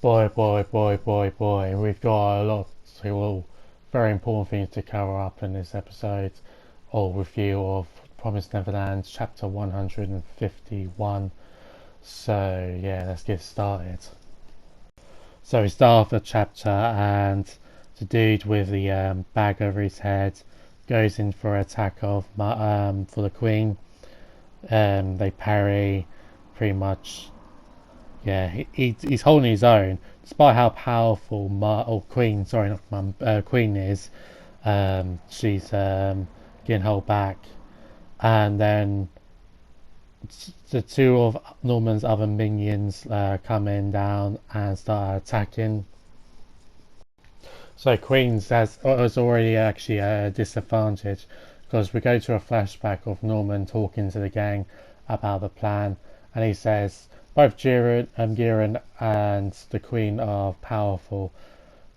Boy, we've got a lot of very important things to cover up in this episode or review of Promised Neverland chapter 151. So yeah, let's get started. So we start off the chapter and the dude with the bag over his head goes in for an attack of for the queen. They parry pretty much. Yeah, he's holding his own despite how powerful Queen, sorry, not Mum, Queen is. She's getting held back, and then the two of Norman's other minions come in down and start attacking. So Queen's was already actually at a disadvantage because we go to a flashback of Norman talking to the gang about the plan, and he says both Jiren and the Queen are powerful.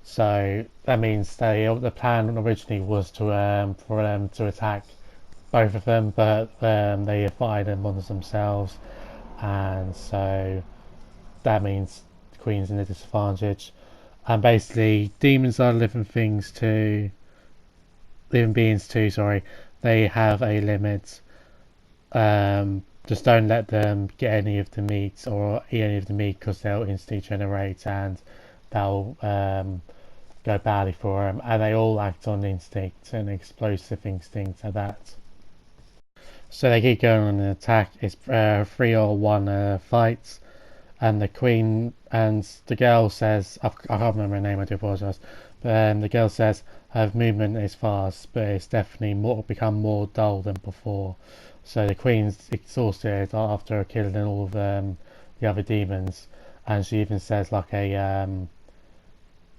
So that means the plan originally was to for them to attack both of them, but they fired them on themselves, and so that means the Queen's in a disadvantage. And basically, demons are living beings too. Sorry, they have a limit. Just don't let them get any of the meat or eat any of the meat because they'll instantly generate and they'll go badly for them. And they all act on instinct, an explosive instinct at that. So they keep going on an attack. It's 3-on-1 fights. And the queen and the girl says, I can't remember her name, I do apologise, but the girl says her movement is fast, but it's definitely become more dull than before. So the queen's exhausted after killing all of the other demons, and she even says like a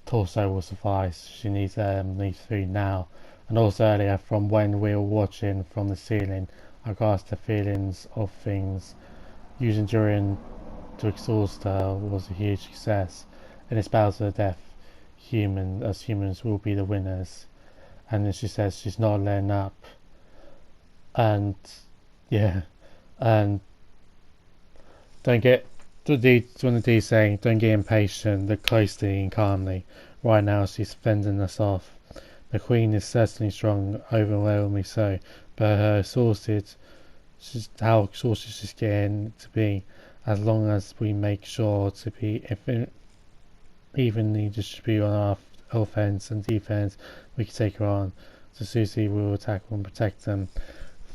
torso will suffice. She needs food now. And also earlier, from when we were watching from the ceiling, I grasped the feelings of things using during to exhaust her was a huge success. In this battle to the death, humans will be the winners. And then she says she's not letting up. And yeah, and don't get one of the D saying, don't get impatient, look closely and calmly. Right now she's fending us off. The queen is certainly strong, overwhelmingly so, but how exhausted she's getting to be. As long as we make sure to be evenly distributed on our offense and defense, we can take her on. So Susie will attack and protect them.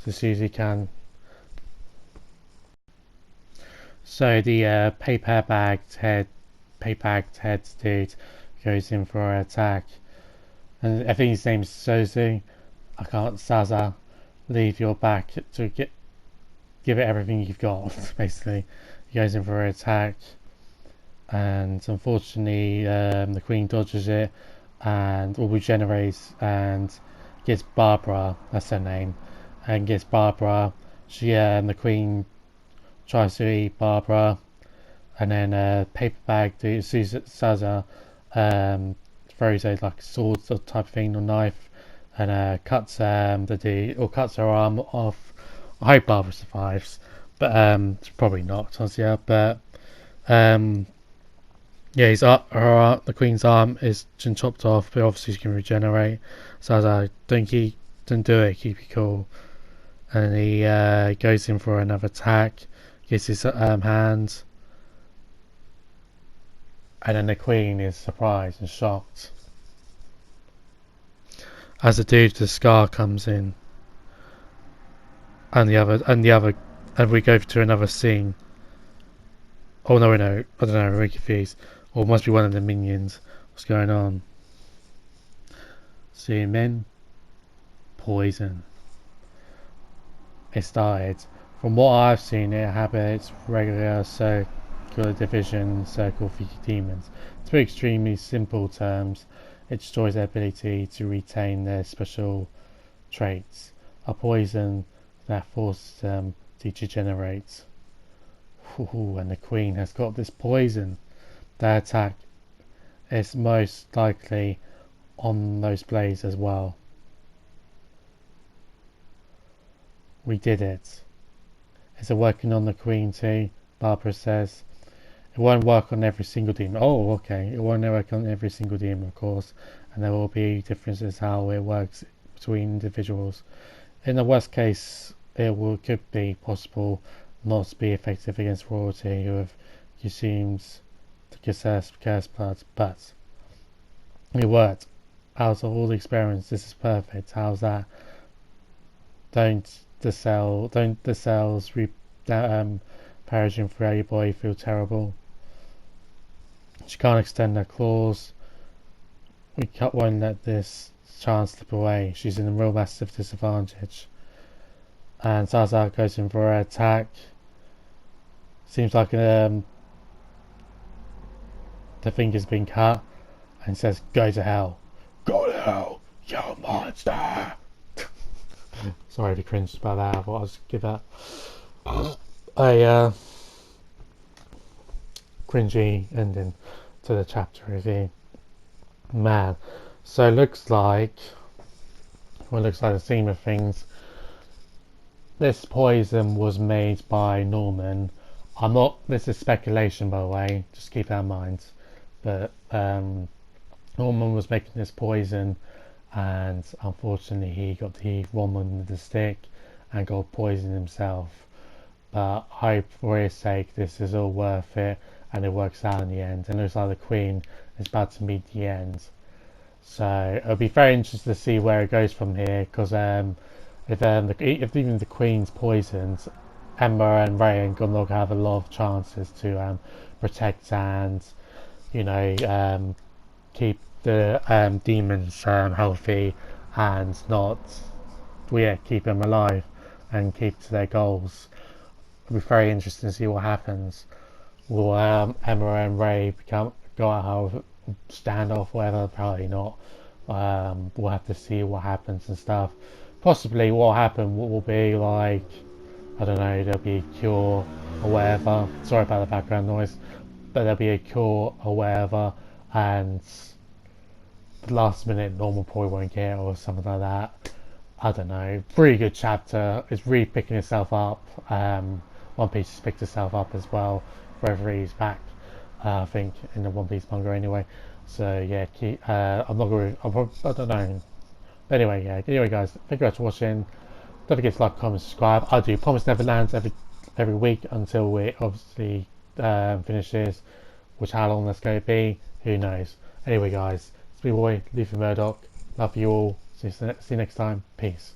So Susie can. So the paper-bagged head dude goes in for an attack. And I think his name's Suzu. I can't, Saza. Leave your back to give it everything you've got, basically. He goes in for an attack, and unfortunately the queen dodges it and regenerates and gets Barbara, that's her name, and gets Barbara. The queen tries to eat Barbara, and then paper bag Saza throws a like sword type thing or knife and cuts cuts her arm off. I hope Barbara survives, but it's probably not, yeah. But yeah, the queen's arm is chopped off, but obviously she can regenerate. So I was like, don't do it, keep it cool. And he goes in for another attack, gets his hand, and then the queen is surprised and shocked as the dude with the scar comes in. And we go to another scene. Oh no, I don't know, I'm very confused. Or it must be one of the minions. What's going on? Zoom in. Poison. It started. From what I've seen, it habits regular circular division circle for demons. To put extremely simple terms, it destroys their ability to retain their special traits. A poison that forces them to degenerate. And the queen has got this poison. The attack is most likely on those blades as well. We did it. Is it working on the queen too? Barbara says. It won't work on every single demon. Oh, okay. It won't work on every single demon, of course, and there will be differences how it works between individuals. In the worst case, could be possible not to be effective against royalty who have consumed the cursed blood, but it worked. Out of all the experiments, this is perfect. How's that? Don't the cells perishing throughout your body feel terrible? She can't extend her claws. Won't let this chance slip away. She's in a real massive disadvantage. And Zaza goes in for her attack. Seems like the finger's been cut, and says, "Go to hell. Go to hell, you monster." Sorry to cringe about that. I thought I'd give that a cringy ending to the chapter review. Man, so it looks like the theme of things. This poison was made by Norman. This is speculation, by the way, just keep that in mind. But Norman was making this poison, and unfortunately he got the wrong end of the stick and got poisoned himself. But I hope for his sake this is all worth it and it works out in the end. And it looks like the Queen is about to meet the end. So it'll be very interesting to see where it goes from here, because if even the Queen's poisoned, Emma and Ray and Gunlock have a lot of chances to protect and, keep the demons healthy and keep them alive and keep to their goals. It'll be very interesting to see what happens. Will Emma and Ray go out standoff, whatever? Probably not. We'll have to see what happens and stuff. Possibly what will happen will be like, I don't know, there'll be a cure or whatever. Sorry about the background noise. But there'll be a cure or whatever, and last minute Norman probably won't get it or something like that. I don't know. Pretty good chapter. It's really picking itself up. One Piece has picked itself up as well. Wherever he's back, I think in the One Piece manga anyway. So yeah, I'm not going. I don't know. Anyway, yeah. Anyway, guys, thank you guys for watching. Don't forget to like, comment, subscribe. I do promise Neverland every week until we obviously finish this. Which how long that's going to be, who knows. Anyway, guys, it's me boy, Luffy Murdoch. Love you all. See you next time. Peace.